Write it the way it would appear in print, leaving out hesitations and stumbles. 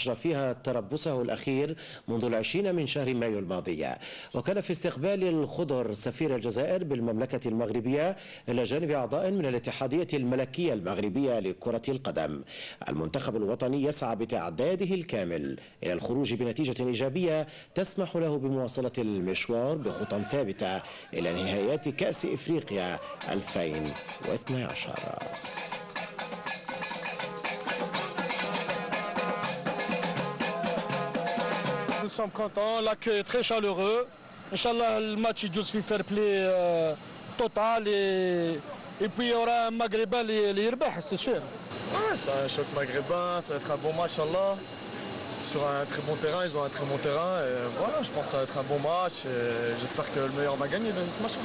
أجرى فيها تربصه الأخير منذ 20 من شهر مايو الماضي. وكان في استقبال الخضر سفير الجزائر بالمملكة المغربية إلى جانب أعضاء من الاتحادية الملكية المغربية لكرة القدم. المنتخب الوطني يسعى بتعداده الكامل إلى الخروج بنتيجة إيجابية تسمح له بمواصلة المشوار بخطى ثابتة إلى نهائيات كأس إفريقيا 2012. Nous sommes contents, l'accueil est très chaleureux. Inch'Allah, le match il fait fair play total et puis il y aura un Maghrébin les Yerbah, c'est sûr. Ouais, c'est un choc maghrébin, ça va être un bon match, Inch'Allah. Sur un très bon terrain, ils ont un très bon terrain. Et voilà, je pense que ça va être un bon match et j'espère que le meilleur va gagner dans ce match.